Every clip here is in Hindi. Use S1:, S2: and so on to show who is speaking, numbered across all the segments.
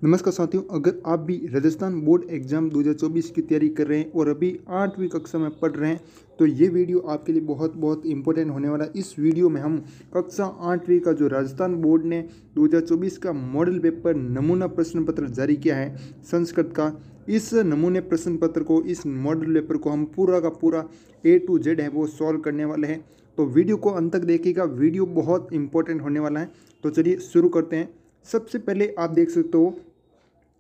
S1: नमस्कार साथियों, अगर आप भी राजस्थान बोर्ड एग्जाम 2024 की तैयारी कर रहे हैं और अभी 8वीं कक्षा में पढ़ रहे हैं तो ये वीडियो आपके लिए बहुत बहुत इंपॉर्टेंट होने वाला है। इस वीडियो में हम कक्षा 8वीं का जो राजस्थान बोर्ड ने 2024 का मॉडल पेपर नमूना प्रश्न पत्र जारी किया है संस्कृत का, इस नमूने प्रश्न पत्र को, इस मॉडल पेपर को हम पूरा का पूरा A to Z है वो सॉल्व करने वाले हैं। तो वीडियो को अंत तक देखिएगा, वीडियो बहुत इंपॉर्टेंट होने वाला है। तो चलिए शुरू करते हैं। सबसे पहले आप देख सकते हो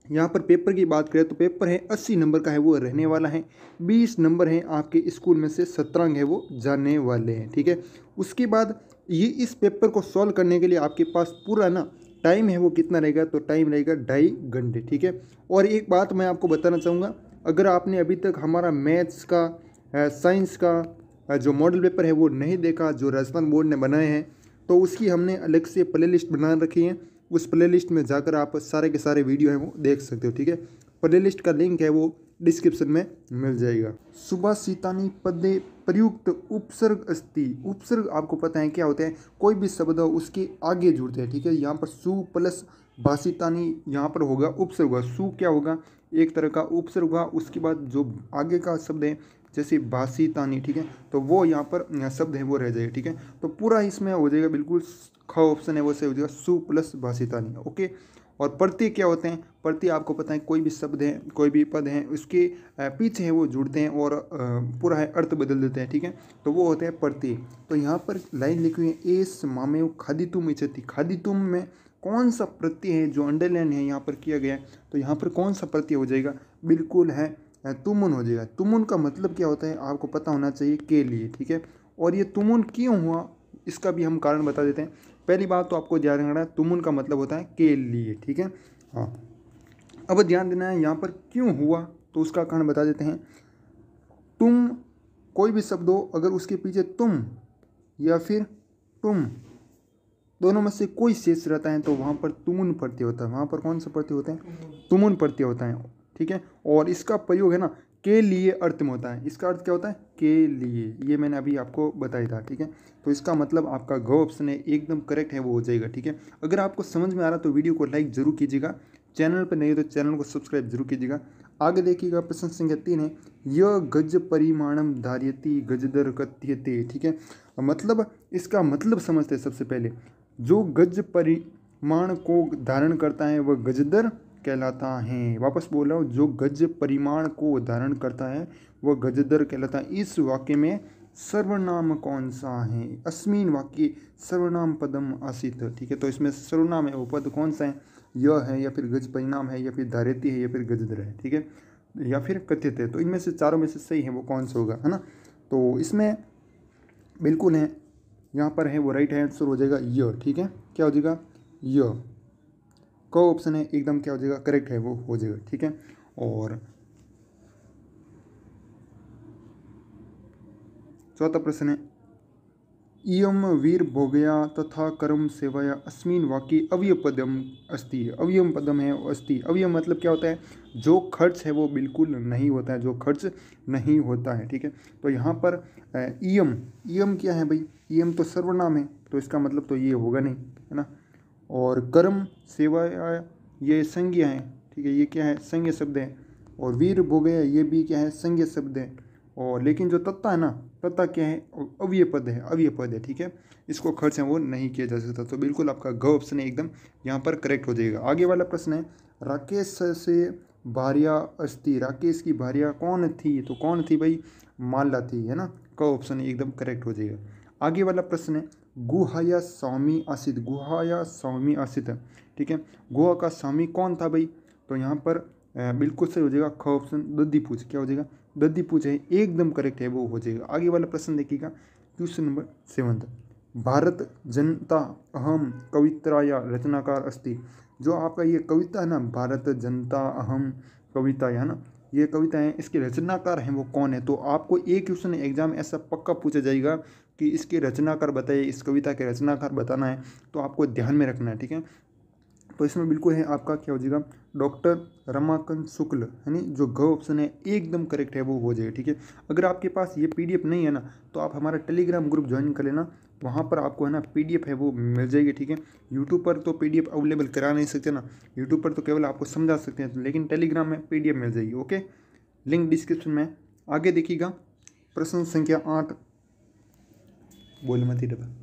S1: यहाँ पर पेपर की बात करें तो पेपर है 80 नंबर का है वो रहने वाला है। 20 नंबर है आपके स्कूल में से 17 अंक है वो जाने वाले हैं, ठीक है। उसके बाद ये इस पेपर को सॉल्व करने के लिए आपके पास पूरा ना टाइम है वो कितना रहेगा, तो टाइम रहेगा 2.5 घंटे, ठीक है। और एक बात मैं आपको बताना चाहूँगा, अगर आपने अभी तक हमारा मैथ्स का साइंस का जो मॉडल पेपर है वो नहीं देखा जो राजस्थान बोर्ड ने बनाए हैं, तो उसकी हमने अलग से प्ले लिस्ट बना रखी है। उस प्ले लिस्ट में जाकर आप सारे के सारे वीडियो हैं वो देख सकते हो, ठीक है। प्ले लिस्ट का लिंक है वो डिस्क्रिप्शन में मिल जाएगा। सुभाषितानि पदे प्रयुक्त उपसर्ग अस्ति। उपसर्ग आपको पता है क्या होते हैं, कोई भी शब्द हो उसके आगे जुड़ते हैं, ठीक है। यहाँ पर सु प्लस भाषितानि यहाँ पर होगा उपसर्ग होगा। सु क्या होगा, एक तरह का उपसर्ग होगा। उसके बाद जो आगे का शब्द है जैसे भाषितानि, ठीक है, तो वो यहाँ पर शब्द है वो रह जाएगा, ठीक है। तो पूरा इसमें हो जाएगा बिल्कुल ख ऑप्शन है वो से हो जाएगा सु प्लस भाषितानि, ओके। और प्रत्यय क्या होते हैं, प्रत्यय आपको पता है कोई भी शब्द है कोई भी पद है उसके पीछे है वो जुड़ते हैं और पूरा है अर्थ बदल देते हैं, ठीक है। तो वो होते हैं प्रत्यय। तो यहाँ पर लाइन लिखी हुई है एस मामेव खादितुम इच्छति। खादितुम में कौन सा प्रत्यय है जो अंडरलाइन है यहाँ पर किया गया है, तो यहाँ पर कौन सा प्रत्यय हो जाएगा, बिल्कुल है तुमुन हो जाएगा। तुमुन का मतलब क्या होता है आपको पता होना चाहिए के लिए, ठीक है। और ये तुमुन क्यों हुआ इसका भी हम कारण बता देते हैं। पहली बात तो आपको ध्यान रखना है, तुमुन का मतलब होता है के लिए, ठीक है। हाँ, अब ध्यान देना है यहाँ पर क्यों हुआ, तो उसका कारण बता देते हैं। तुम कोई भी शब्द हो, अगर उसके पीछे तुम या फिर तुम दोनों में से कोई शेष रहता है तो वहाँ पर तुमुन प्रत्यय होता है। वहाँ पर कौन सा प्रत्यय होता है, तुमुन प्रत्यय होता है, ठीक है। और इसका प्रयोग है ना के लिए अर्थ में होता है। इसका अर्थ क्या होता है, के लिए, ये मैंने अभी आपको बताया था, ठीक है। तो इसका मतलब आपका ग ऑप्शन है एकदम करेक्ट है वो हो जाएगा, ठीक है। अगर आपको समझ में आ रहा तो वीडियो को लाइक जरूर कीजिएगा, चैनल पर नहीं तो चैनल को सब्सक्राइब जरूर कीजिएगा। आगे देखिएगा, प्रश्न संख्या 3 है, यह गज परिमाणम धार्यति गजदर कथ्यते, ठीक है। मतलब इसका मतलब समझते हैं सबसे पहले। जो गज परिमाण को धारण करता है वह गजदर कहलाता है। वापस बोल रहा हूँ, जो गज परिमाण को धारण करता है वह गजदर कहलाता है। इस वाक्य में सर्वनाम कौन सा है, अस्मिन वाक्य सर्वनाम पदम आसित, ठीक है। तो इसमें सर्वनाम है वो पद कौन सा है, यह है या फिर गज परिणाम है या फिर धार्यति है या फिर गजदर है, ठीक है, या फिर कथित है। तो इनमें से चारों में से सही है वो कौन सा होगा, है ना। तो इसमें बिल्कुल है, यहाँ पर है वो राइट आंसर हो जाएगा य, ठीक है। क्या हो जाएगा, य क ऑप्शन है एकदम क्या हो जाएगा, करेक्ट है वो हो जाएगा, ठीक है। और चौथा प्रश्न है, इयम वीर भोगया तथा कर्म सेवया अस्मिन वाक्य अवयपदम अस्ति। अवयम पदम है अस्ति। अवयम मतलब क्या होता है, जो खर्च है वो बिल्कुल नहीं होता है, जो खर्च नहीं होता है, ठीक है। तो यहाँ पर इयम, इयम क्या है भाई, इयम तो सर्वनाम है तो इसका मतलब तो ये होगा नहीं, है ना। और कर्म सेवया ये संज्ञा है, ठीक है, ये क्या है, संज्ञा शब्द है। और वीर भोगया ये भी क्या है, संज्ञा शब्द है। और लेकिन जो तत्ता है ना, तत्ता क्या है, अव्यय पद है, अव्यय पद है, ठीक है। इसको खर्च है वो नहीं किया जा सकता। तो बिल्कुल आपका ग ऑप्शन है एकदम यहाँ पर करेक्ट हो जाएगा। आगे वाला प्रश्न है, राकेश से भार्या अस्ति। राकेश की भार्या कौन थी, तो कौन थी भाई, माला थी, है ना। क ऑप्शन एकदम करेक्ट हो जाएगा। आगे वाला प्रश्न है, गुहाया स्वामी आसित। गुहाया स्वामी आसित, ठीक है। गुहा का स्वामी कौन था भाई, तो यहाँ पर बिल्कुल सही हो जाएगा ख ऑप्शन दधिपूज। क्या हो जाएगा, दधिपूज है एकदम करेक्ट है वो हो जाएगा। आगे वाला प्रश्न देखिएगा, क्वेश्चन नंबर 7, भारत जनता अहम कवित्राया रचनाकार अस्ति। जो आपका ये कविता है ना, भारत जनता अहम कविता है ना, ये कविता है, इसके रचनाकार हैं वो कौन है। तो आपको एक क्वेश्चन एग्जाम ऐसा पक्का पूछा जाएगा कि इसके रचनाकार बताइए, इस कविता के रचनाकार बताना है, तो आपको ध्यान में रखना है, ठीक है। तो इसमें बिल्कुल है आपका क्या हो जाएगा, डॉक्टर रमाकांत शुक्ल, है नी, जो घ ऑप्शन है एकदम करेक्ट है वो हो जाएगा। ठीक है, अगर आपके पास ये PDF नहीं है ना तो आप हमारा टेलीग्राम ग्रुप ज्वाइन कर लेना, वहाँ पर आपको है ना PDF है वो मिल जाएगी। ठीक है, यूट्यूब पर तो PDF अवेलेबल करा नहीं सकते ना, यूट्यूब पर तो केवल आपको समझा सकते हैं, लेकिन टेलीग्राम में PDF मिल जाएगी। ओके, लिंक डिस्क्रिप्शन में। आगे देखिएगा प्रश्न संख्या 8, बोल मत डबा,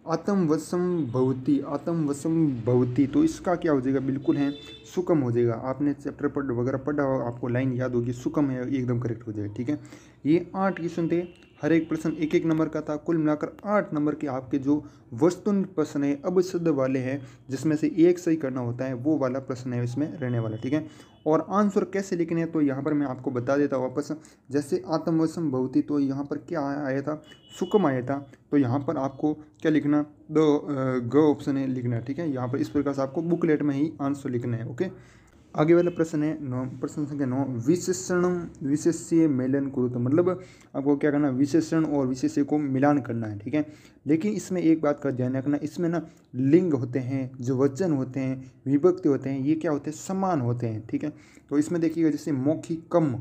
S1: आत्मवशम भवती, आत्मवशम भवती, तो इसका क्या हो जाएगा, बिल्कुल है सुकम हो जाएगा। आपने चैप्टर पढ़ वगैरह पढ़ा होगा, आपको लाइन याद होगी, सुकम है, एकदम करेक्ट हो जाएगा। ठीक है, ये 8 क्वेश्चन थे, हर एक प्रश्न 1-1 नंबर का था, कुल मिलाकर 8 नंबर के आपके जो वस्तुनिष्ठ प्रश्न है अब शब्द वाले हैं, जिसमें से एक सही करना होता है, वो वाला प्रश्न है इसमें रहने वाला। ठीक है, और आंसर कैसे लिखने हैं तो यहाँ पर मैं आपको बता देता हूँ वापस। जैसे आत्मवशम भवती, तो यहाँ पर क्या आया था, सुकम आया था, तो यहाँ पर आपको क्या लिखना, ग ऑप्शन है लिखना। ठीक है, यहाँ पर इस प्रकार से आपको बुकलेट में ही आंसर लिखना है। ओके, आगे वाला प्रश्न है 9, प्रश्न संख्या 9, विशेषणम विशेष्य मेलन कुरुत, मतलब आपको क्या करना, विशेषण और विशेष्य को मिलान करना है। ठीक है, लेकिन इसमें एक बात का ध्यान रखना, इसमें ना लिंग होते हैं, जो वचन होते हैं, विभक्ति होते हैं, ये क्या होते हैं, समान होते हैं। ठीक है, तो इसमें देखिएगा जैसे मौखिकम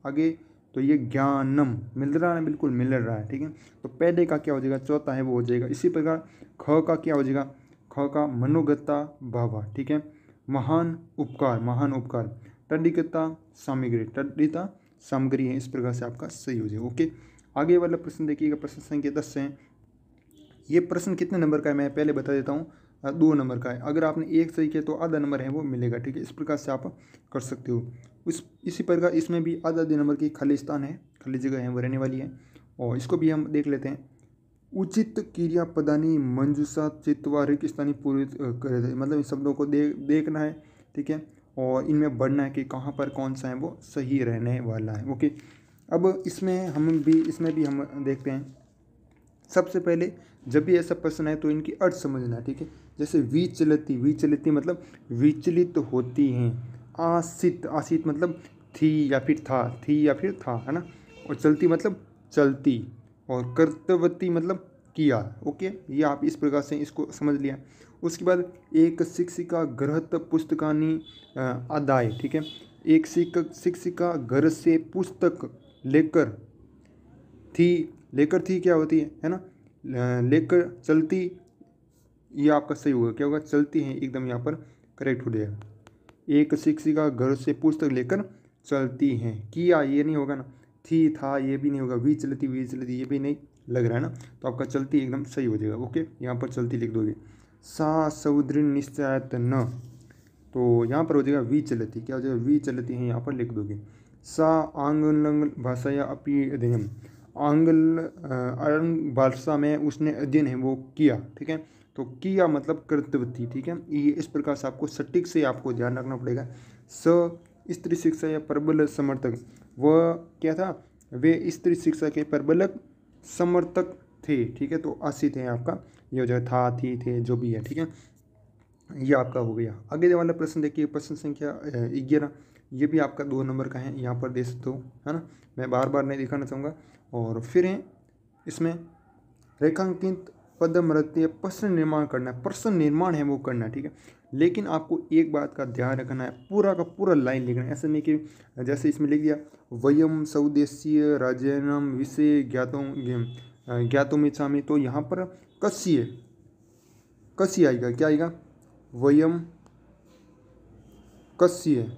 S1: आगे, तो ये ज्ञानम मिल रहा है, बिल्कुल मिल रहा है। ठीक है, तो पहले का क्या हो जाएगा, चौथा है वो हो जाएगा। इसी प्रकार ख का क्या हो जाएगा, ख का मनोगता भावा। ठीक है, महान उपकार, महान उपकार, तडिकता सामग्री, तडिता सामग्री है, इस प्रकार से आपका सही हो जाएगा। ओके, आगे वाला प्रश्न देखिएगा, प्रश्न संख्या 10 है। ये प्रश्न कितने नंबर का है मैं पहले बता देता हूँ, 2 नंबर का है। अगर आपने एक सही किया तो आधा नंबर है वो मिलेगा। ठीक है, इस प्रकार से आप कर सकते हो। इसी प्रकार इसमें भी आधा नंबर की खाली स्थान है, खाली जगह है वो रहने वाली है, और इसको भी हम देख लेते हैं। उचित क्रियापदानी मंजूषा चित्वा रिक्त स्थानीय पूरी करे, मतलब इन शब्दों को देखना है। ठीक है, और इनमें बढ़ना है कि कहाँ पर कौन सा है वो सही रहने वाला है। ओके, अब इसमें भी हम देखते हैं। सबसे पहले जब भी ऐसा प्रश्न है तो इनकी अर्थ समझना है। ठीक है, जैसे विचलती, विचलती मतलब विचलित होती हैं। आसित, आसित मतलब थी या फिर था, थी या फिर था, है ना, और चलती मतलब चलती, और कर्तव्यवती मतलब किया। ओके, ये आप इस प्रकार से इसको समझ लिया। उसके बाद एक शिक्षिका गृहत पुस्तकानी आदाय। ठीक है, एक शिक्षिका घर से पुस्तक लेकर थी क्या होती है ना, लेकर चलती, ये आपका सही होगा, क्या होगा, चलती है, एकदम यहाँ पर करेक्ट हो जाएगा। एक शिक्षिका घर से पुस्तक लेकर चलती हैं, किया ये नहीं होगा ना, थी था ये भी नहीं होगा, विचलती ये भी नहीं लग रहा है ना, तो आपका चलती एकदम सही हो जाएगा। ओके, यहाँ पर चलती लिख दोगे। सा सौदृढ़ निश्चयत न, तो यहाँ पर हो जाएगा विचलती, क्या हो जाएगा, विचलती है, यहाँ पर लिख दोगे। सा आंग्ल भाषाया अपी अध्ययन, आंग्ल भाषा में उसने अध्ययन है वो किया। ठीक है, तो किया मतलब कर्तव्य। ठीक है, ये इस प्रकार से आपको सटीक से आपको ध्यान रखना पड़ेगा। स्त्री शिक्षा या प्रबल समर्थक, वह क्या था, वे स्त्री शिक्षा के प्रबलक समर्थक थे। ठीक है, तो आसित है आपका, ये हो जाएगा, था, थी, थे, जो भी है। ठीक है, ये आपका हो गया। आगे वाला प्रश्न देखिए, प्रश्न संख्या 11, ये भी आपका 2 नंबर का है, यहाँ पर दे सकते हो, है ना, मैं बार बार नहीं दिखाना चाहूँगा। और फिर है इसमें रेखांकित पदमृत्य प्रश्न निर्माण करना है, प्रश्न निर्माण है वो करना है। ठीक है, लेकिन आपको एक बात का ध्यान रखना है, पूरा का पूरा लाइन लिखना है, ऐसा नहीं कि जैसे इसमें लिख दिया वयम स्वदेशीय राज्यनम विषय ज्ञातुमिच्छामि, तो यहाँ पर कस्य आएगा, क्या आएगा, वयम कस्य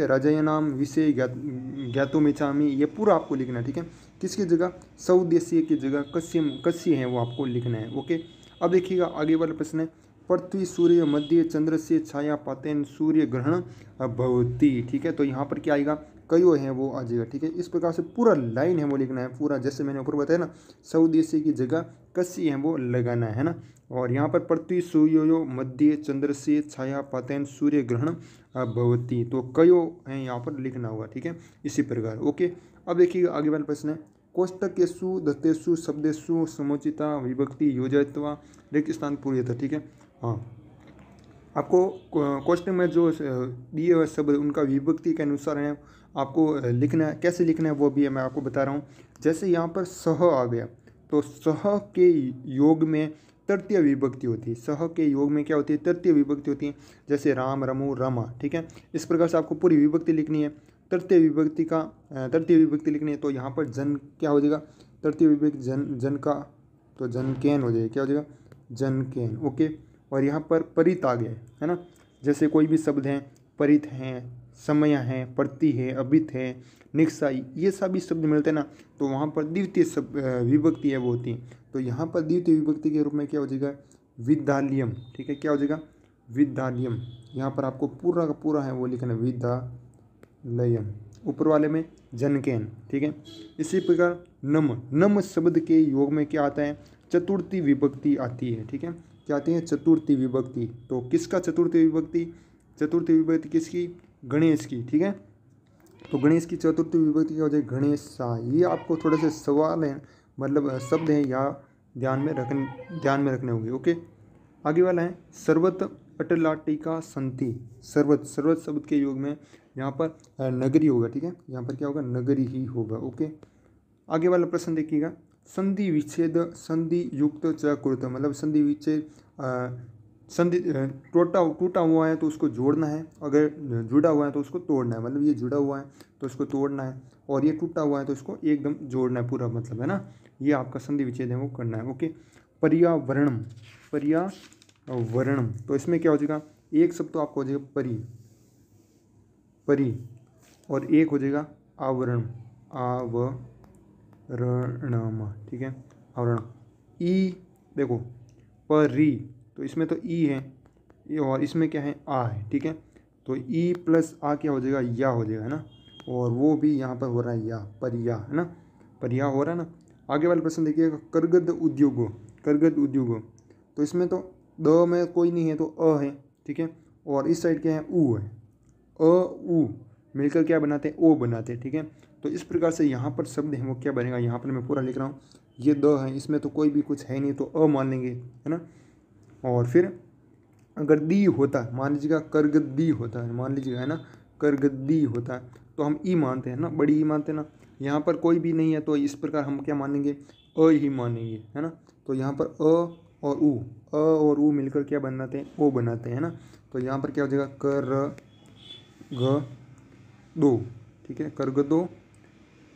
S1: राजायनाम विषय ज्ञातुमिच्छामि, ये पूरा आपको लिखना है। ठीक है, किसकी जगह, स्वदेशीय की जगह कस्य है वो आपको लिखना है। ओके, अब देखिएगा आगे वाला प्रश्न है, पृथ्वी सूर्य मध्य चंद्र से छाया पातेन सूर्य ग्रहण भवति। ठीक है, तो यहाँ पर क्या आएगा, कयो है वो आ जाएगा। ठीक है, इस प्रकार से पूरा लाइन है वो लिखना है पूरा, जैसे मैंने ऊपर बताया ना, स्वदेशी की जगह कस्य है वो लगाना है ना। और यहाँ पर पृथ्वी सूर्यो मध्य चंद्र से छाया पातेन सूर्य ग्रहण भवति, तो कयो है यहाँ पर लिखना होगा। ठीक है, इसी प्रकार। ओके, अब देखिएगा आगे वाला प्रश्न है, कोष्टकेषु दत्तेषु शब्देषु समुचिता विभक्ति योजयित्वा रिक्त स्थान पूर्यतः। ठीक है, हाँ, आपको क्वेश्चन में जो दिए हुए शब्द उनका विभक्ति के अनुसार है आपको लिखना है, कैसे लिखना है वो भी मैं आपको बता रहा हूँ। जैसे यहाँ पर सह आ गया, तो सह के योग में तृतीय विभक्ति होती है। सह के योग में क्या होती है, तृतीय विभक्ति होती है, जैसे राम, रमु, रमा, ठीक है। इस प्रकार से आपको पूरी विभक्ति लिखनी है। तृतीय विभक्ति लिखनी है तो यहाँ पर जन क्या हो जाएगा, तृतीय विभक्ति जन का, तो जनकेन हो जाएगा, क्या हो जाएगा, जनकेन, ओके। और यहाँ पर परित आ गया है ना, जैसे कोई भी शब्द हैं, परित हैं, समय है, प्रति है, अभित है, निक्साई, ये सभी शब्द मिलते हैं ना, तो वहाँ पर द्वितीय विभक्ति है वो होती है। तो यहाँ पर द्वितीय विभक्ति के रूप में क्या हो जाएगा, विद्यालयम, ठीक है, क्या हो जाएगा, विद्यालयम। यहाँ पर आपको पूरा का पूरा है वो लिखना है, विद्यालयम, ऊपर वाले में जनकेन, ठीक है। इसी प्रकार नम शब्द के योग में क्या आता है, चतुर्थी विभक्ति आती है, ठीक है। क्या आती है, चतुर्थी विभक्ति। तो किसका चतुर्थी विभक्ति, चतुर्थी विभक्ति किसकी, गणेश की, ठीक है। तो गणेश की चतुर्थी विभक्ति क्या हो जाएगी, गणेशा। ये आपको थोड़े से सवाल हैं, मतलब शब्द हैं, या ध्यान में रखने होंगे, ओके। आगे वाला है सर्वत अटलाटिका संति। सर्वत शब्द के योग में यहाँ पर नगरी होगा, ठीक है, यहाँ पर क्या होगा, नगरी ही होगा, ओके। आगे वाला प्रश्न देखिएगा, संधि विच्छेद संधि युक्त च कुरुत, मतलब संधि विच्छेद संधि टूटा हुआ है तो उसको जोड़ना है, अगर जुड़ा हुआ है तो उसको तोड़ना है, मतलब ये जुड़ा हुआ है तो उसको तोड़ना है, और ये टूटा हुआ है तो इसको एकदम जोड़ना है, पूरा मतलब है ना, ये आपका संधि विच्छेद है वो करना है, ओके। पर्यावरणम, तो इसमें क्या हो जाएगा, एक शब्द तो आपको हो जाएगा परि, और एक हो जाएगा आवरण, ठीक है, आवरण। ई देखो परी, तो इसमें तो ई है, और इसमें क्या है, आ है, ठीक है। तो ई प्लस आ क्या हो जाएगा, या हो जाएगा, है ना, और वो भी यहाँ पर हो रहा है या, परिया, है ना, परिया हो रहा है ना। आगे वाला प्रश्न देखिएगा, करगद उद्योगो, तो इसमें तो द में कोई नहीं है तो अ है, ठीक है, और इस साइड क्या है, ऊ है, ऊ मिलकर क्या बनाते हैं, ओ बनाते हैं, ठीक है। तो इस प्रकार से यहाँ पर शब्द है वो क्या बनेगा, यहाँ पर मैं पूरा लिख रहा हूँ, ये द है, इसमें तो कोई भी कुछ है नहीं तो अ मान लेंगे, है ना। और फिर अगर दी होता, मान लीजिएगा करगद्दी होता है, मान लीजिएगा, है ना, करगद्दी होता है तो हम ई मानते हैं ना, बड़ी ई मानते हैं ना। यहाँ पर कोई भी नहीं है तो इस प्रकार हम क्या मानेंगे, अ ही मानेंगे, है ना। तो यहाँ पर अ और ऊ मिलकर क्या बनाते हैं, ओ बनाते हैं ना। तो यहाँ पर क्या हो जाएगा, कर ग दो, ठीक है, कर ग दो,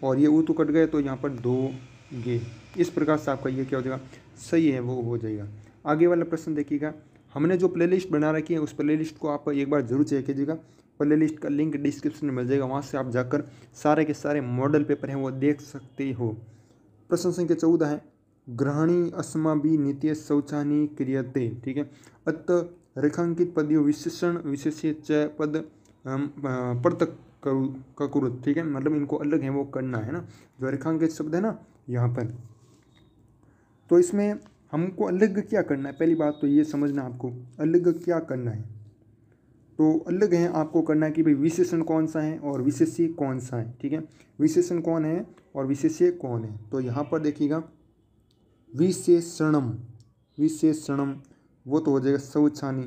S1: और ये ऊ तो कट गए तो यहाँ पर दो गे। इस प्रकार से आपका ये क्या हो जाएगा, सही है वो हो जाएगा। आगे वाला प्रश्न देखिएगा, हमने जो प्लेलिस्ट बना रखी है उस प्लेलिस्ट को आप एक बार जरूर चेक कीजिएगा। प्लेलिस्ट का लिंक डिस्क्रिप्शन में मिल जाएगा, वहाँ से आप जाकर सारे के सारे मॉडल पेपर हैं वो देख सकते हो। प्रश्न संख्या 14 है, ग्रहणी अस्माभि नित्य शौचानी क्रियते, ठीक है। अत रेखांकित पदयों विशेषण विशेष्य च पद पृथक ककुरुत, ठीक है, मतलब इनको अलग है वो करना है ना, जो रेखांकित शब्द है ना यहाँ पर। तो इसमें हमको अलग क्या करना है, पहली बात तो ये समझना, आपको अलग क्या करना है। तो अलग है आपको करना है कि भाई विशेषण कौन सा है और विशेष्य कौन सा है, ठीक है। विशेषण कौन है और विशेष्य कौन है, तो यहाँ पर देखिएगा, विशेषणम वो तो हो जाएगा शौचानी,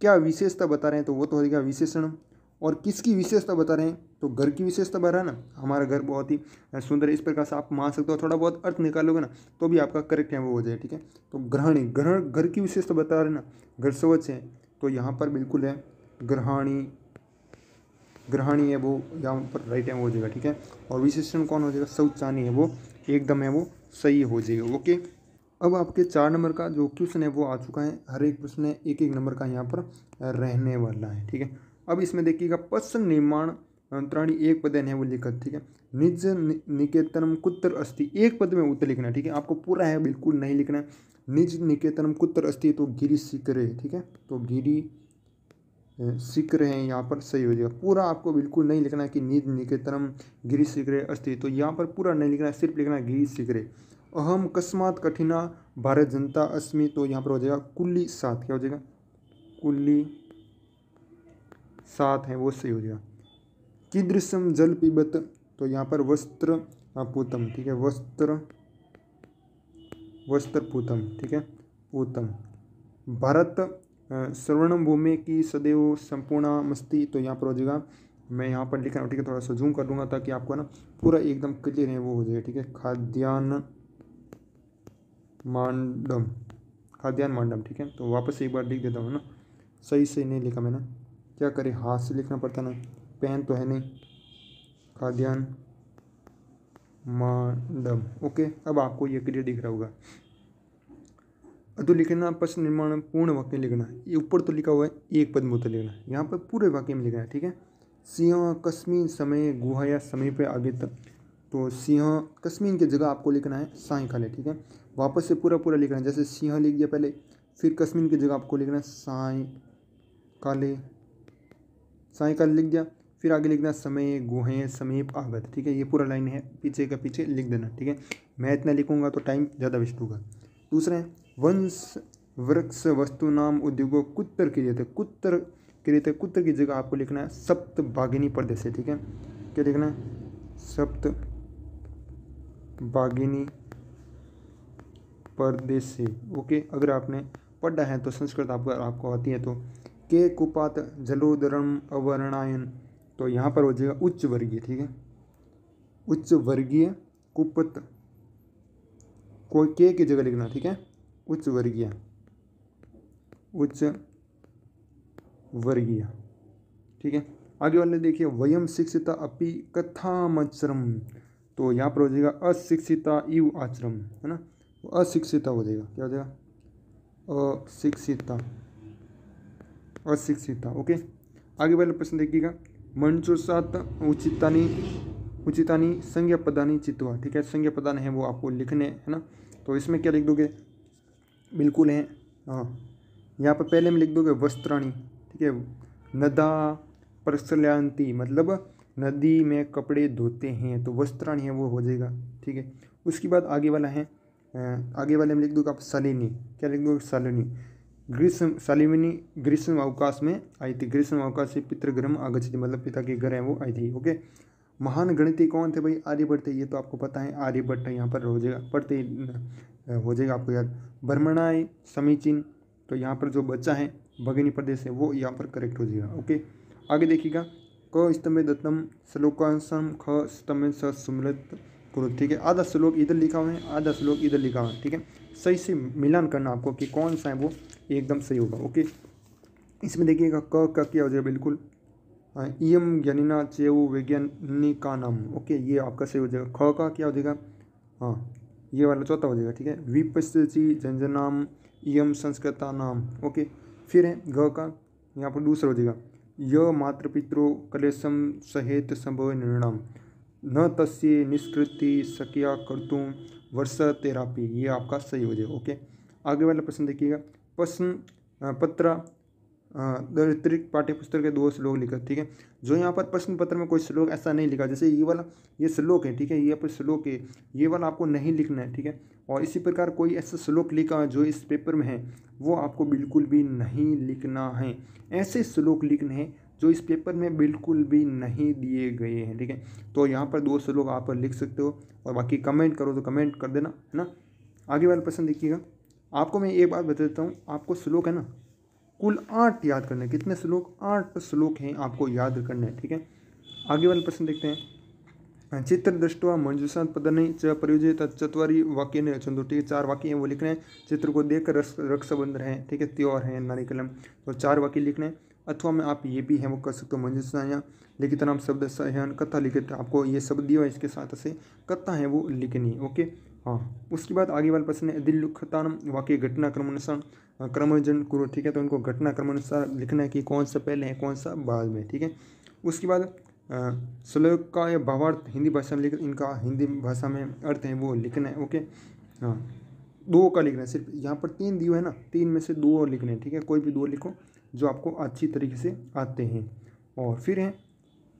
S1: क्या विशेषता बता रहे हैं तो वो तो हो जाएगा विशेषणम। और किसकी विशेषता बता रहे हैं, तो घर की विशेषता बता रहा है ना, हमारा घर बहुत ही सुंदर है, इस प्रकार से आप मान सकते हो, थोड़ा बहुत अर्थ निकालोगे ना तो भी आपका करेक्ट है वो हो जाए, ठीक है। तो ग्रहणी, घर की विशेषता बता रहे ना, घर स्वच्छ है तो यहाँ पर बिल्कुल है ग्रहणी है वो यहाँ पर राइट है वो हो जाएगा, ठीक है। और विशेषण कौन हो जाएगा, शौचानी है वो एकदम है वो सही हो जाएगा, ओके। अब आपके 4 नंबर का जो क्वेश्चन है वो आ चुका है, हर एक प्रश्न एक नंबर का यहाँ पर रहने वाला है, ठीक है। अब इसमें देखिएगा, पश्चिम निर्माण त्राणी एक पद है वो लिखत, ठीक है। निज निकेतनम कुत्र अस्ति, एक पद में उत्तर लिखना है, ठीक है, आपको पूरा है बिल्कुल नहीं लिखना है। निज निकेतनम कुत्र अस्ति तो गिरी शिखरे, ठीक है, तो गिरी शिखर है यहाँ पर सही हो जाएगा। पूरा आपको बिल्कुल नहीं लिखना है कि निज निकेतनम गिरी शिखरे अस्ति, तो यहाँ पर पूरा नहीं लिखना है, सिर्फ लिखना है गिरी शिखरे। अहम कस्मात कठिना भारत जनता अस्मि, तो यहाँ पर हो जाएगा कुल्ली 7, क्या हो जाएगा, कुल्ली 7 है वो सही हो जाएगा। कीदृशम जल पीबत, तो यहाँ पर वस्त्र पूतम, ठीक है, वस्त्र पूतम, ठीक है, पूतम। भारत स्वर्णम भूमि की सदैव संपूर्ण मस्ती, तो यहाँ पर हो जाएगा, मैं यहाँ पर लिख रहा हूँ, ठीक है, थोड़ा सा जूम कर दूंगा ताकि आपको ना पूरा एकदम क्लियर है वो हो जाएगा, ठीक है। खाद्यान्न मांडम, खाद्यान्न मांडम, ठीक है। तो वापस से एक बार लिख देता हूँ ना, सही से नहीं लिखा मैंने, क्या करें, हाथ से लिखना पड़ता ना, पेन तो है नहीं। खाद्यान्न मांडम, ओके। अब आपको ये क्लियर दिख रहा होगा। तो लिखना प्रश्न निर्माण पूर्ण वाक्य लिखना, ये ऊपर तो लिखा हुआ है एक पद में उत्तर लिखना, यहाँ पर पूरे वाक्य में लिखना है, ठीक है। सिंह कस्मिन समय गुहाया समीपे आगे तक, तो सिंह कस्मिन की जगह आपको लिखना है सायंकाले, ठीक है। वापस से पूरा पूरा लिखना है, जैसे सिंह लिख दिया पहले, फिर कस्मिन की जगह आपको लिखना है सायंकाले, सायंकाले लिख दिया, फिर आगे लिखना समय गुहे समीप आगत, ठीक है। ये पूरा लाइन है, पीछे का पीछे लिख देना, ठीक है। मैं इतना लिखूंगा तो टाइम ज़्यादा वेस्ट होगा। दूसरा है वंश वृक्ष वस्तु नाम उद्योगों कुत्तर क्रियते, कुत्तर क्रियते, कुत्तर की जगह आपको लिखना है सप्त बागिनी प्रदेश से, ठीक है। क्या लिखना है, सप्त बागिनी प्रदेश से, ओके। अगर आपने पढ़ा है तो संस्कृत आपको आती है तो के कुपात जलोदरम अवर्णायन, तो यहाँ पर हो जाएगा उच्च वर्गीय, ठीक है। उच्च वर्गीय कुपत, कोई के की जगह लिखना, ठीक है, उच्च वर्गीय, उच्च वर्गीय, ठीक है। आगे वाले देखिए वयम शिक्षिता अपि कथामचरम, तो यहाँ पर हो जाएगा अशिक्षिता इव आचरम, है ना, अशिक्षिता हो जाएगा, क्या हो जाएगा, अशिक्षिता, अशिक्षिता, ओके। आगे वाले प्रश्न देखिएगा मंचोसात उचितानी उचितानी संज्ञा पदानी चित्वा, ठीक है। संज्ञा पदान है वो आपको लिखने, है ना। तो इसमें क्या लिख दोगे, बिल्कुल है, हाँ, यहाँ पर पहले में लिख दोगे वस्त्राणी, ठीक है। नदा प्रसलयांती, मतलब नदी में कपड़े धोते हैं, तो वस्त्राणी है वो हो जाएगा, ठीक है। उसके बाद आगे वाला है, आगे वाले में लिख दोगे आप शालिनी, क्या लिख दोगे, शालिनी। ग्रीष्म शालिनी ग्रीष्म अवकाश में आई थी, ग्रीष्म अवकाश से पितृगृह आगच्छति, मतलब पिता के घर है वो आई थी, ओके। महान गणितीय कौन थे भाई, आर्यभट्ट थे, ये तो आपको पता है, आर्यभट्ट यहाँ पर हो जाएगा, पढ़ते हो जाएगा आपको याद। ब्रह्मणाय समीचीन, तो यहाँ पर जो बच्चा है भगिनी प्रदेश है वो यहाँ पर करेक्ट हो जाएगा, ओके। आगे देखिएगा क स्तंभे दत्तम श्लोकांशम ख स्तंभे स सुमृत करो, ठीक है। आधा श्लोक इधर लिखा हुआ है, आधा श्लोक इधर लिखा हुआ है, ठीक है। सही से मिलान करना आपको कि कौन सा है वो एकदम सही होगा, ओके। इसमें देखिएगा क का क्या हो जाएगा, बिल्कुल इयम ज्ञानिना चेव वैज्ञानिका नाम, ओके, ये आपका सही हो जाएगा। ख का क्या हो जाएगा, हाँ, ये वाला चौथा हो जाएगा, ठीक है। विपश्ची झंझनाम इयम संस्कृता नाम, ओके। फिर है ग का, यहाँ पर दूसरा हो जाएगा य मातृपितरो कलेशम सहेत संभव निर्णाम न तस्य निष्कृति सक्या कर्तुम वर्ष तेरापी, ये आपका सही हो जाएगा, ओके। आगे वाला प्रश्न देखिएगा प्रश्न पत्र अतिरिक्त पाठ्य पुस्तक के 2 श्लोक लिखा, ठीक है। जो यहाँ पर प्रश्न पत्र में कोई श्लोक ऐसा नहीं लिखा, जैसे ये वाला ये श्लोक है, ठीक है, ये पर श्लोक है, ये वाला आपको नहीं लिखना है, ठीक है। और इसी प्रकार कोई ऐसा श्लोक लिखा जो इस पेपर में है वो आपको बिल्कुल भी नहीं लिखना है। ऐसे श्लोक लिखने हैं जो इस पेपर में बिल्कुल भी नहीं दिए गए हैं, ठीक है। तो यहाँ पर 2 श्लोक आप लिख सकते हो, और बाकी कमेंट करो तो कमेंट कर देना, है ना। आगे वाला प्रश्न देखिएगा, आपको मैं एक बात बता देता हूँ, आपको श्लोक है ना कुल 8 याद करने, कितने श्लोक, 8 श्लोक हैं आपको याद करने हैं, ठीक है। आगे वाले प्रश्न देखते हैं चित्र दृष्टवा मंजूषा पदनी च प्रयोजित चतवारी वाक्य ने रचन, ठीक है। 4 वाक्य हैं वो लिखने हैं, चित्र को देखकर रक्षाबंधन है, ठीक है, त्योहार है, नारी कलम, तो 4 वाक्य लिखने हैं। अथवा में आप ये भी हैं वो कर सकते हो, मंजूषायाँ लिखित नाम शब्द सहन कथा लिखित, आपको ये शब्द दिया इसके साथ से कथा है वो लिखनी, ओके। हाँ, उसके बाद आगे वाला प्रश्न है दिल्लुखतान वाक्य घटना क्रमानुसार क्रमजन करो, ठीक है। तो इनको घटना क्रमानुसार लिखना है कि कौन सा पहले है कौन सा बाद में, ठीक है। उसके बाद श्लोक का या भावार्थ हिंदी भाषा में लिख, इनका हिंदी भाषा में अर्थ है वो लिखना है, ओके। हाँ, 2 का लिखना है, सिर्फ यहाँ पर 3 दिए है ना, 3 में से 2 लिखने हैं, ठीक है। कोई भी 2 लिखो जो आपको अच्छी तरीके से आते हैं। और फिर है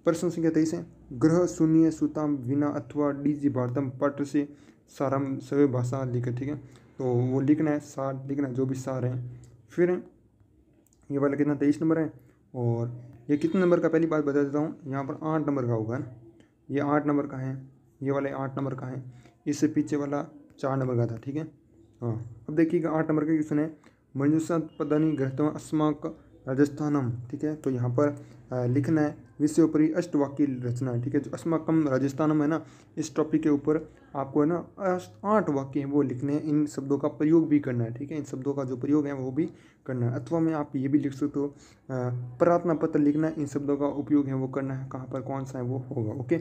S1: प्रश्न संख्या 23 है ग्रह शून्य सुताम विना अथवा डीजी भारतम पट से सारम सभी भाषा लिखे, ठीक है। तो वो लिखना है, सार लिखना है, जो भी सार है। फिर ये वाला कितना 23 नंबर है, और ये कितने नंबर का पहली बात बता देता हूँ, यहाँ पर 8 नंबर का होगा ना, ये 8 नंबर का है, ये वाला 8 नंबर का है, इससे पीछे वाला 4 नंबर का था, ठीक है। हाँ, अब देखिएगा 8 नंबर का क्वेश्चन है मंजूषा पदानी ग्रहत्व अस्माक राजस्थानम, ठीक है। तो यहाँ पर लिखना है। विषयोपरि अष्टवाक्य रचना है, ठीक है। जो अस्माकम राजस्थानम है ना, इस टॉपिक के ऊपर आपको है ना 8 वाक्य हैं वो लिखने हैं। इन शब्दों का प्रयोग भी करना है, ठीक है। इन शब्दों का जो प्रयोग है वो भी करना है। अथवा में आप ये भी लिख सकते हो प्रार्थना पत्र लिखना है। इन शब्दों का उपयोग है वो करना है, कहाँ पर कौन सा है वो होगा, ओके।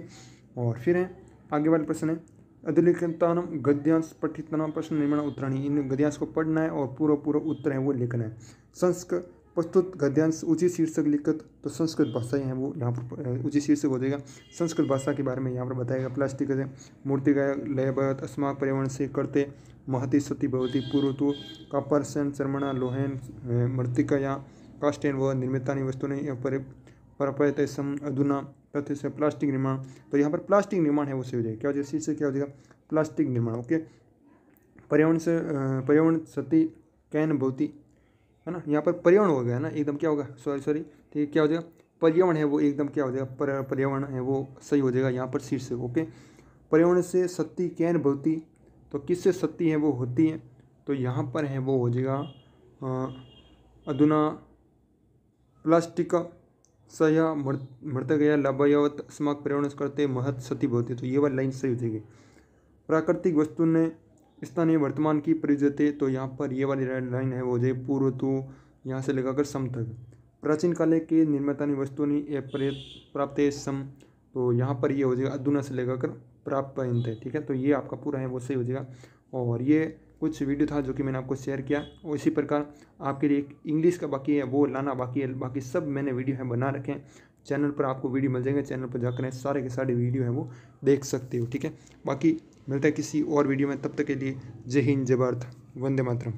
S1: और फिर है आगे वाला प्रश्न है अधुलिखितानम गद्यांश पठितनाम प्रश्न निर्माण उत्तराणी। इन गद्यांश को पढ़ना है और पूरा उत्तर है वो लिखना है। संस्कृत प्रस्तुत गद्यांश उचित शीर्षक लिखत, तो संस्कृत भाषा है वो यहाँ पर उचित शीर्षक हो जाएगा। संस्कृत भाषा के बारे में यहाँ पर बताएगा। प्लास्टिक से मूर्तिका लयबत अस्माक पर्यावरण से करते महति सती भवती पूर्वतु कापर्सन चर्मणा लोहेन मृतिकया काष्टेन व निर्मितानि वस्तुनि परपयते सम अधुना तथ्य से प्लास्टिक निर्माण। तो यहाँ पर प्लास्टिक निर्माण है वो सही हो जाएगा। क्या हो जाएगा शीर्षक, क्या हो जाएगा प्लास्टिक निर्माण, ओके। पर्यावरण सती कैन भवती है ना, यहाँ पर पर्यावरण हो गया है ना एकदम, क्या होगा सॉरी ठीक है, क्या हो जाएगा पर्यावरण है वो एकदम क्या हो जाएगा पर्यावरण है वो सही हो जाएगा यहाँ पर शीर्षक, ओके। पर्यावरण से सत्ती कैन भवती, तो किससे सत्ती है वो होती है, तो यहाँ पर है वो हो जाएगा अधुना प्लास्टिक सया मृतकया लाभयावत अस्माक पर्यावरण करते महत सती भवती, तो ये वाली लाइन सही हो जाएगी। प्राकृतिक वस्तु ने स्थानीय वर्तमान की प्रयुजते, तो यहाँ पर ये वाली लाइन है वो हो जाएगी पूर्व तो यहाँ से लेकर सम तक। प्राचीन काले के निर्मितानि वस्तुनि प्राप्त सम, तो यहाँ पर ये हो जाएगा अधुना से लेकर प्राप्त, ठीक है। तो ये आपका पूरा है वो सही हो जाएगा। और ये कुछ वीडियो था जो कि मैंने आपको शेयर किया, और इसी प्रकार आपके लिए एक इंग्लिश का बाकी है वो लाना बाकी है। बाकी सब मैंने वीडियो है बना रखे हैं, चैनल पर आपको वीडियो मिल जाएंगे। चैनल पर जाकर सारे के सारे वीडियो हैं वो देख सकते हो, ठीक है। बाकी मिलता है किसी और वीडियो में, तब तक के लिए जय हिंद जय भारत, वंदे मातरम।